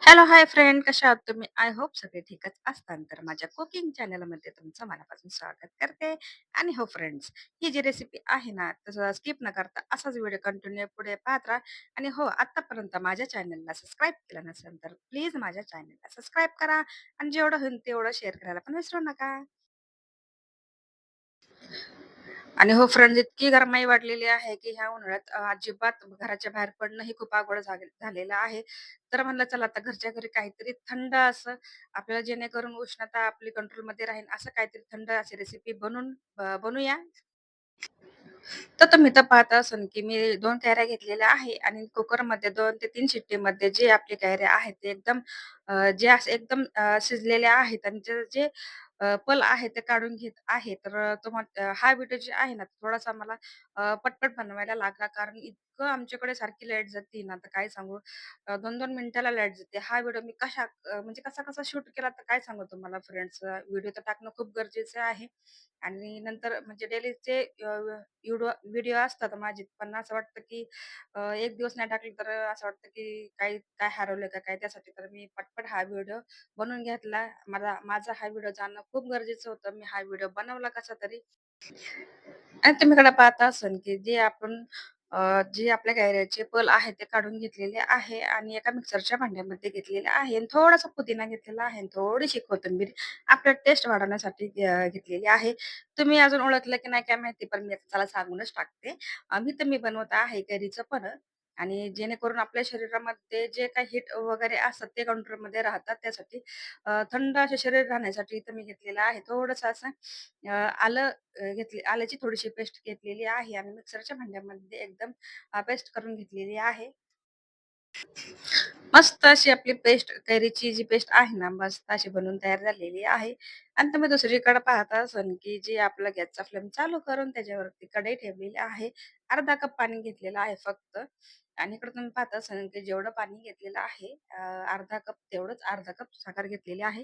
Hello, hi friend. कशा आहात तुम्ही? आय होप सगळे ठीकच असताल. तर माझ्या कुकिंग चॅनलमध्ये तुमचं मनापासून स्वागत करते. आणि हो फ्रेंड्स, ही जी रेसिपी आहे ना, तसं स्किप न करता असाच व्हिडिओ कंटिन्यू पुढे पाहत राहा. आणि हो, आत्तापर्यंत माझ्या चॅनलला सबस्क्राईब केलं नसेल, तर प्लीज माझ्या चॅनलला सबस्क्राईब करा आणि जेवढं होईल तेवढं शेअर करायला पण विसरू नका. आणि हो फ्रेंड्स, इतकी गरमाई वाढलेली आहे, की ह्या उन्हाळ्यात अजिबात घराच्या बाहेर पडणंही खूप अवघड झालेलं आहे. तर म्हणलं चला आता घरच्या घरी काहीतरी थंड असं आपल्याला जेणेकरून उष्णता आपली कंट्रोलमध्ये राहील, असं काहीतरी थंड अशी रेसिपी बनवूया. तर तुम्ही तर पाहता असाल, की मी 2 कैऱ्या घेतलेल्या आहे आणि कुकरमध्ये 2 ते 3 शिट्टीमध्ये जे आपले कैऱ्या आहेत ते एकदम जे असे एकदम शिजलेल्या आहेत आणि जे जे पल आहे ते काढून घेत आहे. तर हा व्हिडिओ जे आहे ना थोडासा मला पटपट बनवायला लागला. कारण इतकं आमच्याकडे सारखी लाईट जाते ना, तर काय सांगू 2-2 मिनिटाला लाईट जाते. हा व्हिडिओ मी म्हणजे कसा-कसा शूट केला तर काय सांगू तुम्हाला फ्रेंड्स. व्हिडिओ तर टाकणं खूप गरजेचं आहे. आणि नंतर म्हणजे डेलीचे व्हिडिओ असतात माझे. पण असं वाटतं, की एक दिवस नाही टाकले तर असं वाटतं, की काही काय हरवलं का काय? त्यासाठी तर मी पटपट हा व्हिडिओ बनवून घेतला. माझा हा व्हिडिओ जाणं खूप गरजेचं होतं. मी हा व्हिडिओ बनवला कसातरी. आणि तुम्हीकडे पाहता असाल, की जे आपल्या कैऱ्याचे पल आहे ते काढून घेतलेले आहे आणि एका मिक्सरच्या भांड्यामध्ये घेतलेले आहे आणि थोडासा पुदिना घेतलेला आहे आणि थोडीशी कोथिंबीर आपल्या टेस्ट वाढवण्यासाठी घेतलेली आहे. तुम्ही अजून ओळखलं की नाही काय माहिती, पण मी आता चला सांगूनच टाकते. मी बनवत आहे कैरीचं पन्ह आणि जेणेकरून आपल्या शरीरामध्ये जे काही हिट वगैरे असतात ते कंट्रोलमध्ये राहतात. त्यासाठी थंड असे शरीर राहण्यासाठी इथं मी घेतलेलं आहे. थोडंसं असं आलं आल्याची थोडीशी पेस्ट घेतलेली आहे आणि मिक्सरच्या भांड्यामध्ये एकदम पेस्ट करून घेतलेली आहे. मस्त अशी आपली पेस्ट कैरीची जी पेस्ट आहे ना, मस्त अशी बनवून तयार झालेली आहे. आणि तुम्ही दुसरीकडे पाहता असाल, की जे आपला गॅसचा फ्लेम चालू करून त्याच्यावरती कढई ठेवलेली आहे. अर्धा कप पाणी घेतलेलं आहे फक्त. आणि इकडे तुम्ही पाहता असाल, की जेवढं पाणी घेतलेलं आहे अर्धा कप तेवढंच अर्धा कप साखर घेतलेली आहे.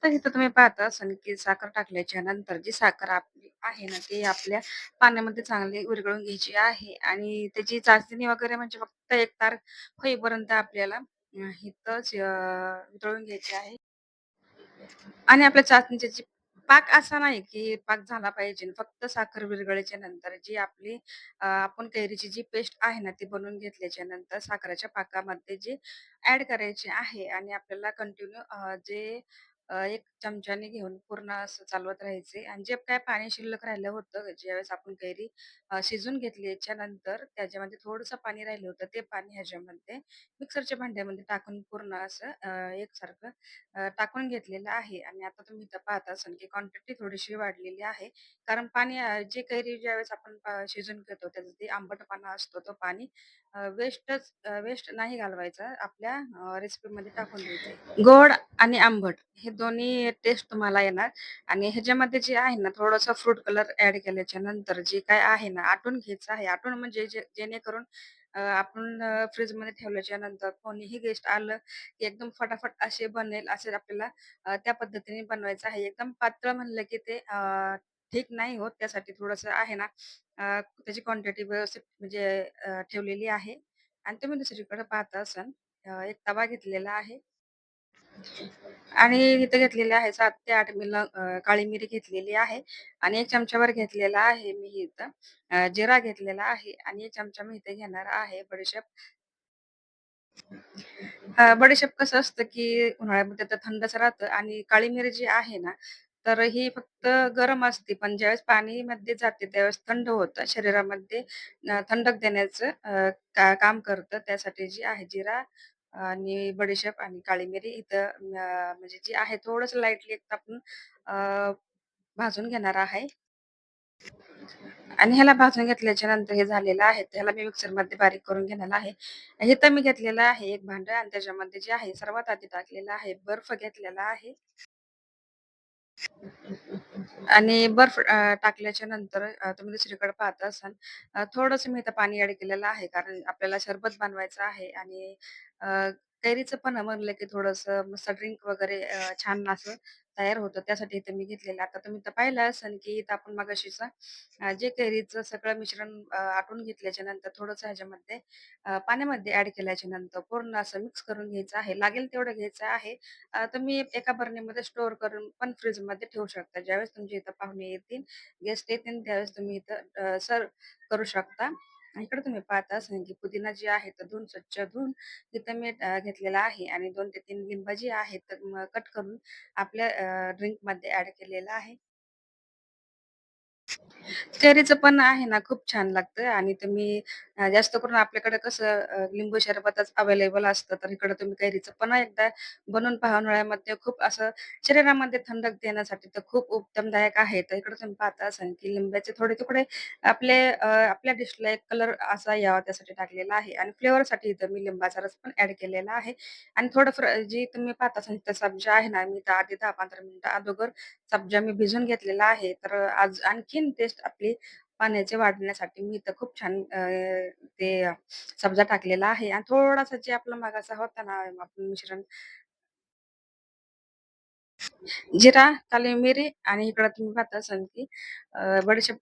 तर इथं तुम्ही पाहता असाल, की साखर टाकल्याच्या नंतर जी साखर आपली आहे ना, ती आपल्या पाण्यामध्ये चांगली विरघळून घ्यायची आहे आणि त्याची चाचणी वगैरे म्हणजे फक्त एक तार होईपर्यंत आपल्याला इथंच वितळून घ्यायची आहे. आणि आपल्या चाचणीची जी पाक असा नाही, की पाक झाला पाहिजे. फक्त साखर विरघळल्याच्या नंतर जी आपली आपण कैरीची जी पेस्ट आहे ना, ती बनवून घेतल्याच्या नंतर साखरेच्या पाकामध्ये जी ॲड करायची आहे आणि आपल्याला कंटिन्यू जे 1 चमच्याने घेऊन पूर्ण असं चालवत राहायचे आणि जे काही पाणी शिल्लक राहिलं होतं, ज्यावेळेस आपण कैरी शिजून घेतल्याच्या नंतर त्याच्यामध्ये थोडंसं पाणी राहिलं होतं. ते पाणी ह्याच्यामध्ये मिक्सरच्या भांड्यामध्ये टाकून पूर्ण असं एकसारखं टाकून घेतलेलं आहे आणि आता तुम्ही इथं पाहत असाल की क्वांटिटी थोडीशी वाढलेली आहे. कारण जे कैरी ज्यावेळेस आपण शिजून घेतो त्याचा जे आंबटपणा असतो तो पाणी वेस्ट नाही घालवायचा. आपल्या रेसिपीमध्ये टाकून द्यायचं. गोड आणि आंबट हे दोन्ही टेस्ट तुम्हाला येणार आणि ह्याच्यामध्ये जे आहे ना थोडंसं फ्रूट कलर ॲड केल्याच्या नंतर जे काय आहे ना आटून घ्यायचं आहे. आटून म्हणजे जेणेकरून आपण फ्रिजमध्ये ठेवल्याच्या नंतर कोणीही गेस्ट आलं की एकदम फटाफट असे बनेल असे आपल्याला त्या पद्धतीने बनवायचं आहे. एकदम पातळ म्हणलं की ते ठीक नाही होत. त्यासाठी थोडंसं आहे ना त्याची क्वांटिटी व्यवस्थित म्हणजे ठेवलेली आहे. आणि तुम्ही दुसरीकडे पाहता असाल एक तवा घेतलेला आहे आणि इथे घेतलेले आहे 7 ते 8 काळी मिरी घेतलेली आहे आणि 1 चमचाभर घेतलेला आहे मी इथं जिरा घेतलेला आहे आणि 1 चमचा मी इथे घेणार आहे बडीशेप. बडीशेप कसं असतं, की उन्हाळ्यामध्ये तर थंडच राहतं आणि काळी मिरी जी आहे ना, तर ही फक्त गरम असते. पण ज्यावेळेस पाणीमध्ये जाते त्यावेळेस थंड होतं. शरीरामध्ये थंडक देण्याचं काम करतं. त्यासाठी जी आहे जिरा आणि बडीशेप आणि काळी मिरी इथं म्हणजे जी आहे थोडंसं लाईटली एक आपण अ, भाजून घेणार आहे. आणि ह्याला भाजून घेतल्याच्या नंतर हे झालेलं आहे, त्याला मी मिक्सरमध्ये बारीक करून घेणार आहे. इथं मी घेतलेलं आहे एक भांडं आणि त्याच्यामध्ये जे आहे सर्वात आधी टाकलेलं आहे बर्फ घेतलेला आहे आणि बर्फ टाकल्याच्या नंतर तुम्ही दुसरीकडे पाहत असाल थोडंसं मी इथं पाणी ॲड केलेलं आहे, कारण आपल्याला सरबत बनवायचं आहे आणि अ, कैरीचं पण म्हणलं की थोडंसं मस्त ड्रिंक वगैरे छान असं तयार होतं. त्यासाठी इथं मी घेतलेलं. आता तुम्ही तर पाहिलं असेल, की इथं आपण मगाशीच जे कैरीचं सगळं मिश्रण आटून घेतल्याच्या नंतर थोडंसं ह्याच्यामध्ये पाण्यामध्ये ॲड केल्याच्या नंतर पूर्ण असं मिक्स करून घ्यायचं आहे. लागेल तेवढं घ्यायचं आहे. तुम्ही एका बरणीमध्ये स्टोअर करून पण फ्रिजमध्ये ठेवू शकता. ज्यावेळेस तुमच्या इथं पाहुणे येतील, गेस्ट येतील त्यावेळेस तुम्ही इथं सर्व्ह करू शकता. इकडे तुम्ही पाहता असाल, की पुदिना जी आहे तर स्वच्छ धुवून तिथं मी घेतलेला आहे आणि 2 ते 3 लिंबं जी आहेत तर कट करून आपल्या ड्रिंकमध्ये ॲड केलेलं आहे. कैरीचं पण आहे ना, खूप छान लागतं आणि तुम्ही जास्त करून आपल्याकडे कसं लिंबू सरबतच अवेलेबल असतं, तर इकडं तुम्ही कैरीचं पण एकदा बनवून पहा. उन्हाळ्यामध्ये खूप असं शरीरामध्ये थंडक देण्यासाठी तर खूप उत्तमदायक आहे. तर इकडे तुम्ही पाहता असाल, की लिंबाचे थोडे तुकडे आपल्या डिशला एक कलर असा यावा त्यासाठी टाकलेला आहे आणि फ्लेवरसाठी इथं मी लिंबाचा रस पण ॲड केलेला आहे आणि थोडं जी तुम्ही पाहत असाल, तर सब्जा आहे ना, मी तर आधी 10-15 मिनिटं अगोदर सब्जा मी भिजवून घेतलेला आहे. तर आज आणखीन टेस्ट आपली पाण्याची वाढण्यासाठी मी इथं खूप छान ते सब्जा टाकलेला आहे आणि थोडासा जे आपला मगाचा होता ना आपण मिश्रण जिरा, काली मिरी आणि इकडं तुम्ही पाहत असाल की बडीशेप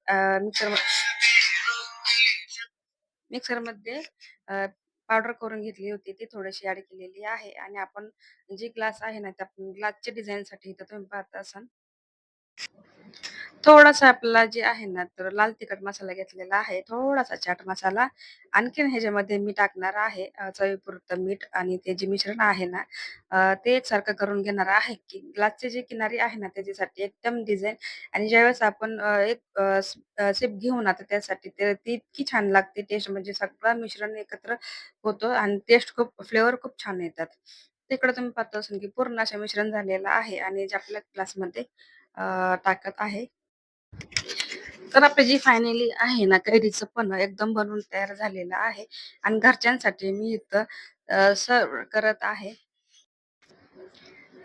मिक्सरमध्ये पावडर करून घेतली होती. ती थोडीशी ॲड केलेली आहे आणि आपण जी ग्लास आहे ना, त्या ग्लासच्या डिझाइनसाठी इथं तुम्ही पाहत असाल थोडासा आपला जे आहे ना, तर लाल तिखट मसाला घेतलेला आहे. थोडासा चाट मसाला. आणखीन ह्याच्यामध्ये मी टाकणार आहे चवीपुरतं मीठ आणि ते जे मिश्रण आहे ना, ते एकसारखं करून घेणार आहे, की ग्लासची जी किनारी आहे ना, त्याच्यासाठी एकदम डिझाइन आणि ज्यावेळेस आपण सिप घेऊ ना, तर त्यासाठी ती इतकी छान लागते टेस्ट म्हणजे सगळं मिश्रण एकत्र होतं आणि टेस्ट खूप फ्लेवर खूप छान येतात. तिकडं तुम्ही पाहत असाल, की पूर्ण असं मिश्रण झालेलं आहे आणि जे आपल्या ग्लासमध्ये टाकत आहे. तर आपली जी फायनली आहे ना, कैरीचं पन्हं एकदम बनवून तयार झालेलं आहे आणि घरच्यांसाठी मी इथं सर्व्ह करत आहे.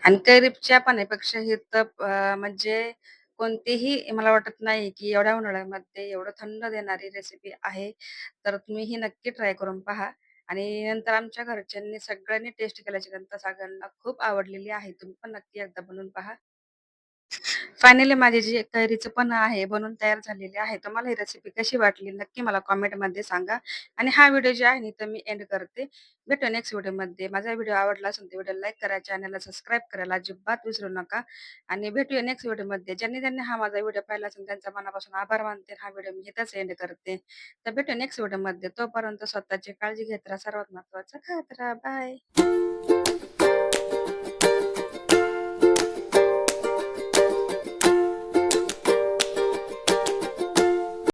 आणि कैरीच्या पाण्यापेक्षा हे तर म्हणजे कोणतीही मला वाटत नाही, की एवढ्या उन्हाळ्यामध्ये एवढं थंड देणारी रेसिपी आहे. तर तुम्ही ही नक्की ट्राय करून पहा आणि नंतर आमच्या घरच्यांनी सगळ्यांनी टेस्ट केल्याच्या नंतर सगळ्यांना खूप आवडलेली आहे. तुम्ही पण नक्की एकदा बनवून पहा. फायनली माझी जी कैरीचं पन्हं आहे, बनवून तयार झालेली आहे. तुम्हाला ही रेसिपी कशी वाटली नक्की मला कमेंटमध्ये सांगा. आणि हा व्हिडिओ जे आहे ना, तर मी एंड करते. भेटूया नेक्स्ट व्हिडिओमध्ये. माझा व्हिडिओ आवडला असेल तर व्हिडिओ लाईक करा, चॅनलला सबस्क्राईब करायला अजिबात विसरू नका. आणि भेटूया नेक्स्ट व्हिडिओमध्ये. ज्यांनी हा माझा व्हिडिओ पाहिला असेल त्यांचा मनापासून आभार मानते. हा व्हिडिओ मी इथेच एंड करते. तर भेटूया नेक्स्ट व्हिडिओमध्ये. तोपर्यंत स्वतःची काळजी घेत राहा. सर्वात महत्त्वाचं खात राहा. बाय.